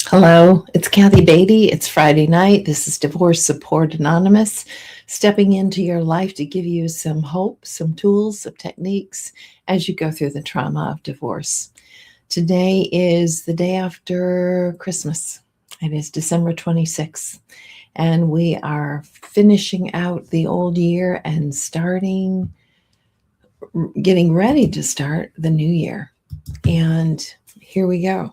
Hello, it's Kathy Beatty. It's Friday night. This is Divorce Support Anonymous, stepping into your life to give you some hope, some tools, some techniques as you go through the trauma of divorce. Today is the day after Christmas. It is December 26th, and we are finishing out the old year and getting ready to start the new year. And here we go.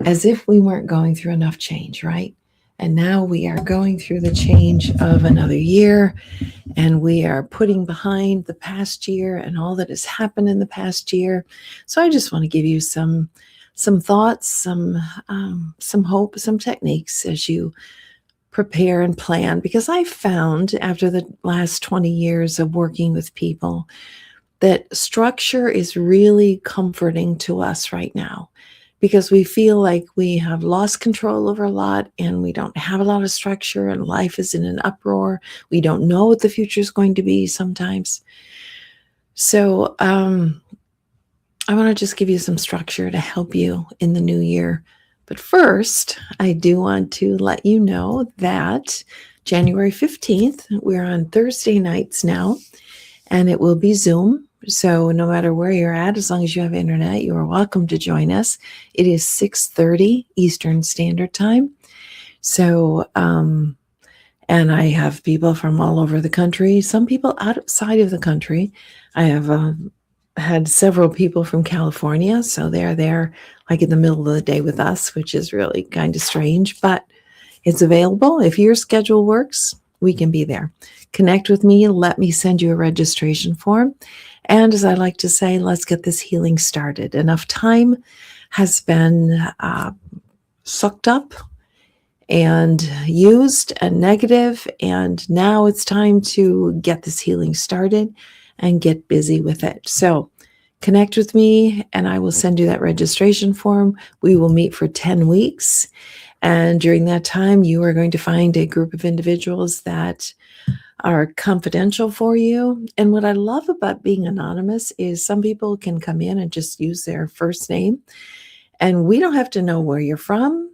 As if we weren't going through enough change, right? And now we are going through the change of another year, and we are putting behind the past year and all that has happened in the past year. So I just want to give you some thoughts, some hope, some techniques as you prepare and plan. Because I found after the last 20 years of working with people that structure is really comforting to us right now, because we feel like we have lost control over a lot and we don't have a lot of structure and life is in an uproar. We don't know what the future is going to be sometimes. So I want to just give you some structure to help you in the new year. But first, I do want to let you know that January 15th, we're on Thursday nights now, and it will be Zoom. So no matter where you're at, as long as you have internet, you are welcome to join us. It is 6:30 Eastern Standard Time. So, and I have people from all over the country, some people outside of the country. I have had several people from California, so they're there like in the middle of the day with us, which is really kind of strange, but it's available. If your schedule works, we can be there. Connect with me. Let me send you a registration form. And as I like to say, let's get this healing started. Enough time has been sucked up and used and negative, and now it's time to get this healing started and get busy with it. So connect with me and I will send you that registration form. We will meet for 10 weeks. And during that time, you are going to find a group of individuals that are confidential for you. And what I love about being anonymous is some people can come in and just use their first name, and we don't have to know where you're from.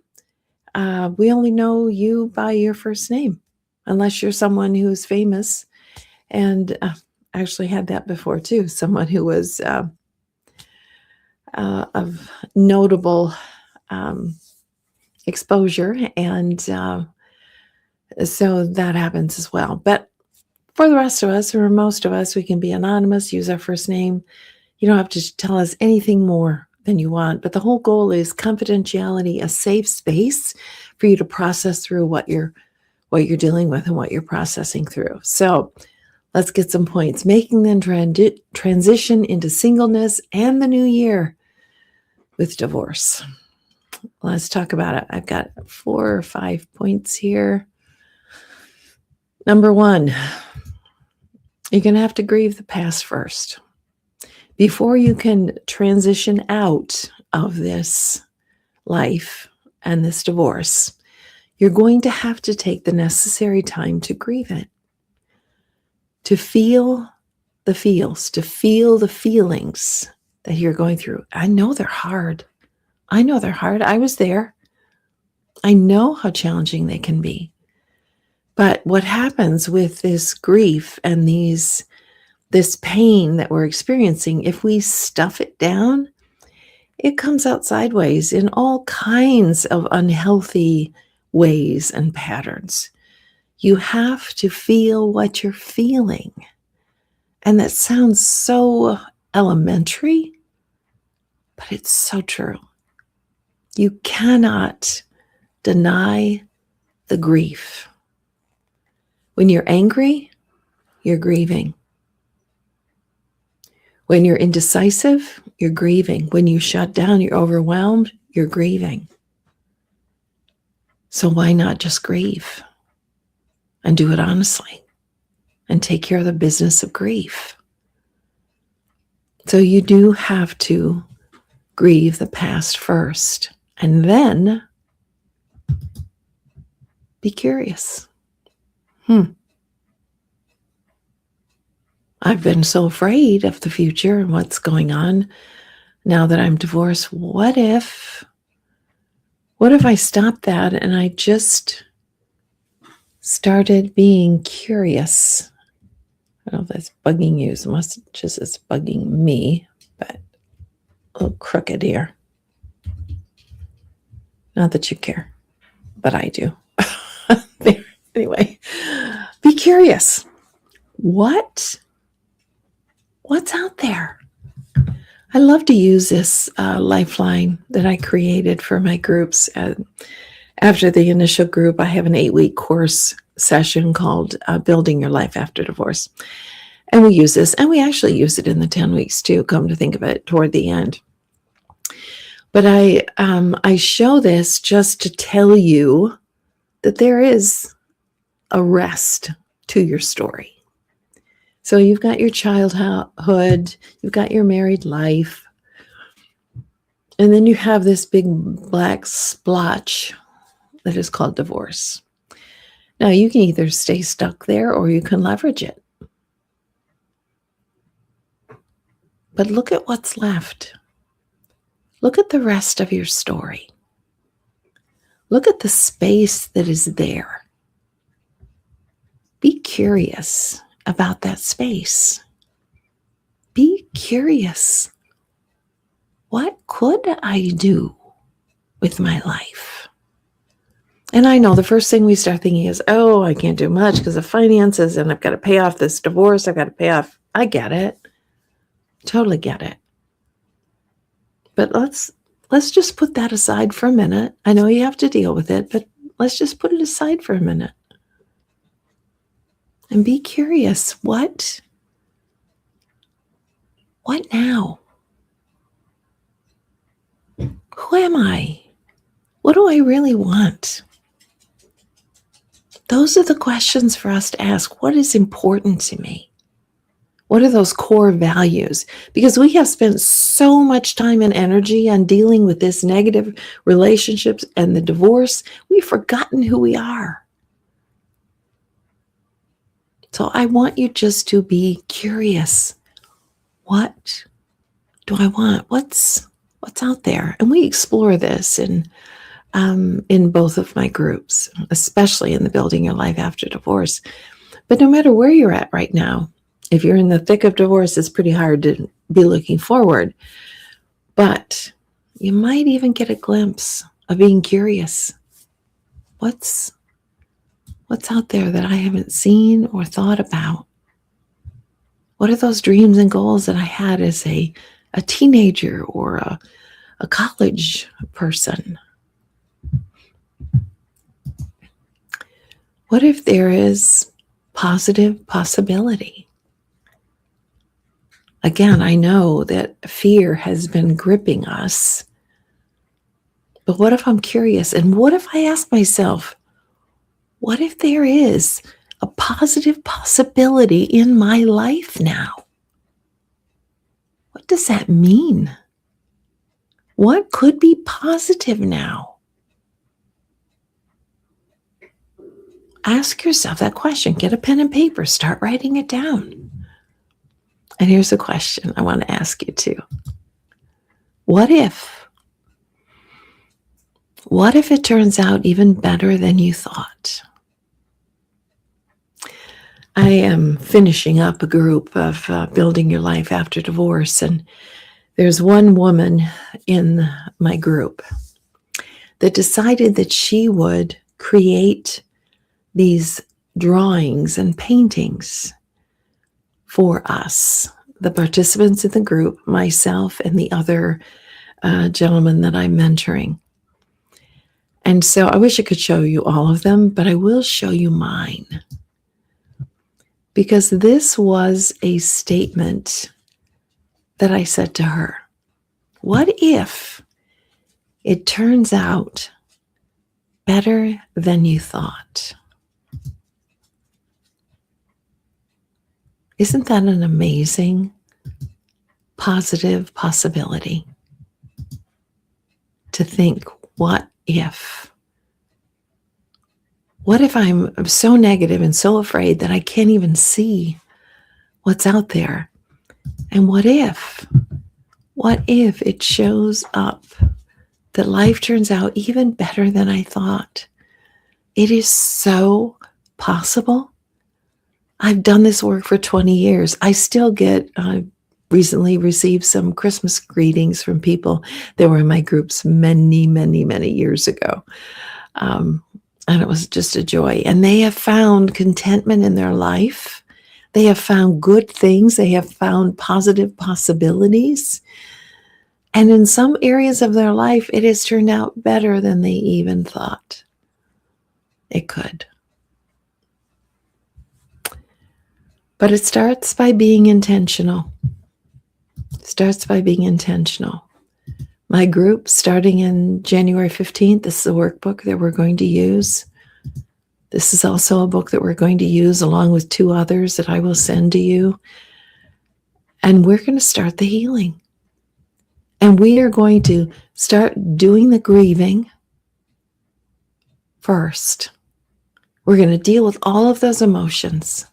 We only know you by your first name, unless you're someone who's famous. And I actually had that before too, someone who was of notable exposure. And so that happens as well. But for the rest of us, or most of us, we can be anonymous, use our first name. You don't have to tell us anything more than you want. But the whole goal is confidentiality, a safe space for you to process through what you're dealing with and what you're processing through. So let's get some points. Making the transition into singleness and the new year with divorce. Let's talk about it. I've got 4 or 5 points here. Number 1, you're going to have to grieve the past first. Before you can transition out of this life and this divorce, you're going to have to take the necessary time to grieve it, to feel the feels, to feel the feelings that you're going through. I know they're hard. I was there. I know how challenging they can be. But what happens with this grief and this pain that we're experiencing, if we stuff it down, it comes out sideways in all kinds of unhealthy ways and patterns. You have to feel what you're feeling. And that sounds so elementary, but it's so true. You cannot deny the grief. When you're angry, you're grieving. When you're indecisive, you're grieving. When you shut down, you're overwhelmed, you're grieving. So why not just grieve and do it honestly and take care of the business of grief? So you do have to grieve the past first, and then be curious. I've been so afraid of the future and what's going on now that I'm divorced. What if What if I stopped that and I just started being curious? I don't know if that's bugging you as much as it's bugging me, but a little crooked here. Not that you care, but I do. Anyway, be curious. What's out there? I love to use this lifeline that I created for my groups. After the initial group, I have an 8-week course session called Building Your Life After Divorce. And we use this, and we actually use it in the 10 weeks too, come to think of it, toward the end. But I show this just to tell you that there is a rest to your story. So you've got your childhood, you've got your married life, and then you have this big black splotch that is called divorce. Now, you can either stay stuck there or you can leverage it. But look at what's left. Look at the rest of your story. Look at the space that is there. Be curious about that space. Be curious. What could I do with my life? And I know the first thing we start thinking is, oh, I can't do much because of finances and I've got to pay off this divorce. I've got to pay off. I get it. Totally get it. But let's just put that aside for a minute. I know you have to deal with it, but let's just put it aside for a minute. And be curious. What now? Who am I? What do I really want? Those are the questions for us to ask. What is important to me? What are those core values? Because we have spent so much time and energy on dealing with this negative relationships and the divorce, we've forgotten who we are. So I want you just to be curious. What do I want? What's out there? And we explore this in both of my groups, especially in the Building Your Life After Divorce. But no matter where you're at right now, if you're in the thick of divorce, it's pretty hard to be looking forward. But you might even get a glimpse of being curious. What's out there that I haven't seen or thought about? What are those dreams and goals that I had as a teenager or a college person? What if there is positive possibility? Again, I know that fear has been gripping us. But what if I'm curious? And what if I ask myself, what if there is a positive possibility in my life now? What does that mean? What could be positive now? Ask yourself that question. Get a pen and paper. Start writing it down. And here's a question I want to ask you too. What if it turns out even better than you thought? I am finishing up a group of Building Your Life After Divorce, and there's one woman in my group that decided that she would create these drawings and paintings for us, the participants in the group, myself, and the other gentleman that I'm mentoring. And so I wish I could show you all of them, but I will show you mine. Because this was a statement that I said to her. What if it turns out better than you thought? Isn't that an amazing, positive possibility? To think, what if? What if I'm so negative and so afraid that I can't even see what's out there? And what if it shows up that life turns out even better than I thought. It is so possible. I've done this work for 20 years. I still get, recently received some Christmas greetings from people that were in my groups many, many, many years ago. And it was just a joy. And they have found contentment in their life. They have found good things. They have found positive possibilities. And in some areas of their life, it has turned out better than they even thought it could. But it starts by being intentional. It starts by being intentional. My group, starting in January 15th, this is a workbook that we're going to use. This is also a book that we're going to use along with 2 others that I will send to you. And we're going to start the healing. And we are going to start doing the grieving first. We're going to deal with all of those emotions.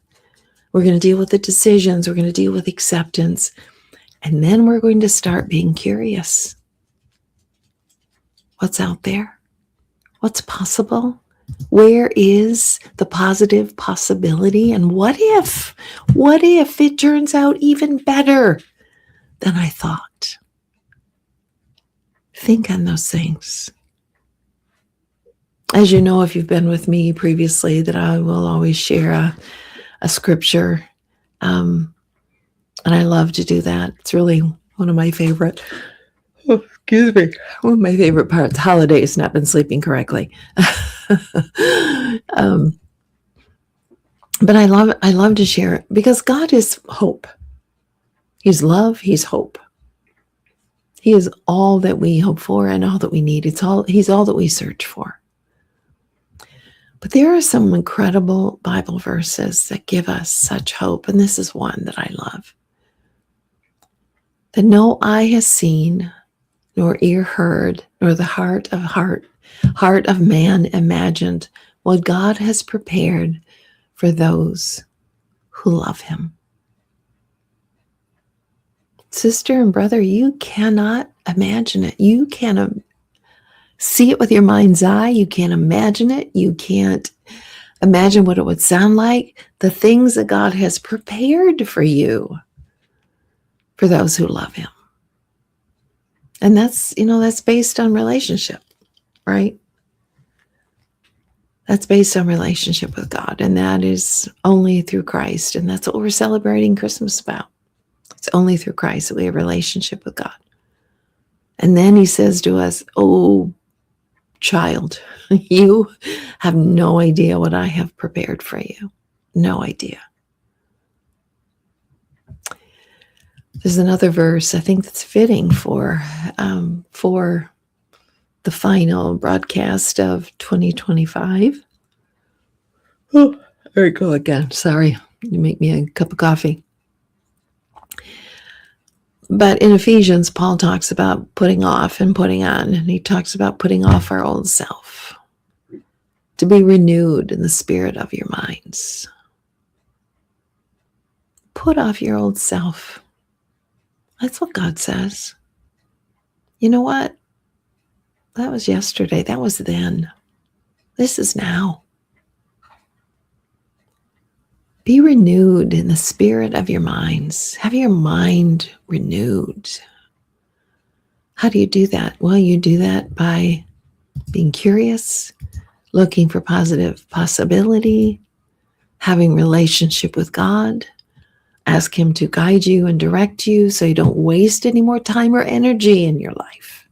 We're going to deal with the decisions. We're going to deal with acceptance. And then we're going to start being curious. What's out there? What's possible? Where is the positive possibility? And what if it turns out even better than I thought? Think on those things. As you know, if you've been with me previously, that I will always share a scripture. And I love to do that. It's really one of my favorite. Oh, excuse me. One of my favorite parts. Holidays, not been sleeping correctly. But I love to share it because God is hope. He's love. He's hope. He is all that we hope for and all that we need. He's all that we search for. But there are some incredible Bible verses that give us such hope. And this is one that I love. That no eye has seen, nor ear heard, nor the heart of man imagined what God has prepared for those who love him. Sister and brother, you cannot imagine it. You can't see it with your mind's eye. You can't imagine it. You can't imagine what it would sound like. The things that God has prepared for you, for those who love him. And that's based on relationship, right? That's based on relationship with God. And that is only through Christ. And that's what we're celebrating Christmas about. It's only through Christ that we have a relationship with God. And then he says to us, oh, child, you have no idea what I have prepared for you. No idea. There's another verse I think that's fitting for the final broadcast of 2025. Oh, there we go again. Sorry, you make me a cup of coffee. But in Ephesians, Paul talks about putting off and putting on, and he talks about putting off our old self, to be renewed in the spirit of your minds. Put off your old self. That's what God says. You know what? That was yesterday. That was then. This is now. Be renewed in the spirit of your minds. Have your mind renewed. How do you do that? Well, you do that by being curious, looking for positive possibility, having relationship with God. Ask him to guide you and direct you so you don't waste any more time or energy in your life.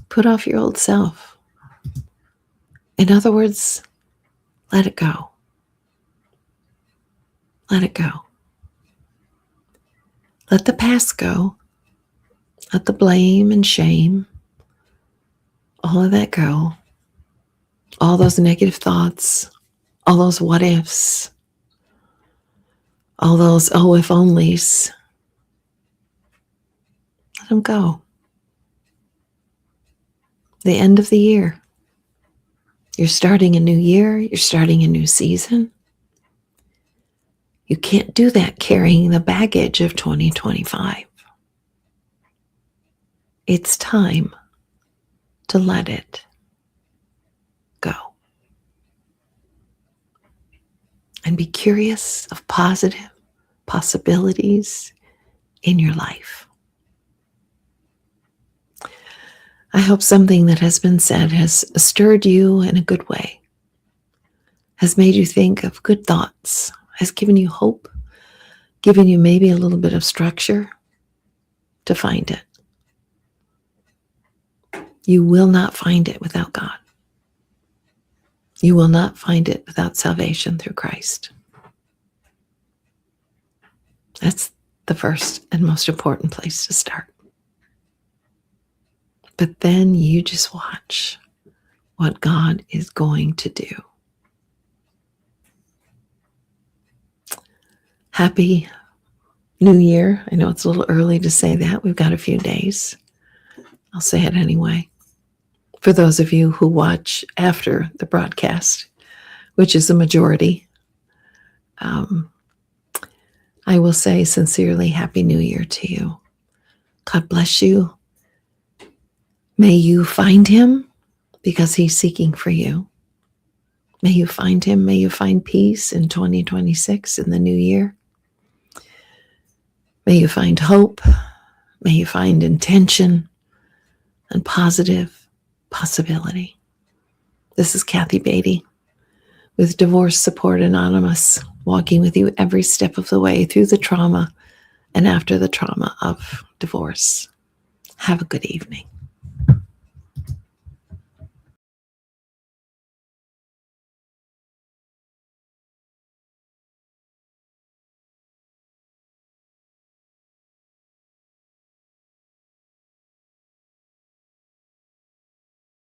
Put off your old self. In other words, let it go. Let it go. Let the past go. Let the blame and shame, all of that go. All those negative thoughts, all those what ifs, all those oh if onlys. Let them go. The end of the year. You're starting a new year. You're starting a new season. You can't do that carrying the baggage of 2025. it's time to let it go and be curious of positive possibilities in your life. I hope something that has been said has stirred you in a good way, has made you think of good thoughts, has given you hope, given you maybe a little bit of structure to find it. You will not find it without God. You will not find it without salvation through Christ. That's the first and most important place to start. But then you just watch what God is going to do. Happy New Year. I know it's a little early to say that. We've got a few days. I'll say it anyway. For those of you who watch after the broadcast, which is the majority, I will say sincerely, Happy New Year to you. God bless you. May you find him because he's seeking for you. May you find him. May you find peace in 2026 in the new year. May you find hope. May you find intention and positive possibility. This is Kathy Beatty with Divorce Support Anonymous, walking with you every step of the way through the trauma and after the trauma of divorce. Have a good evening.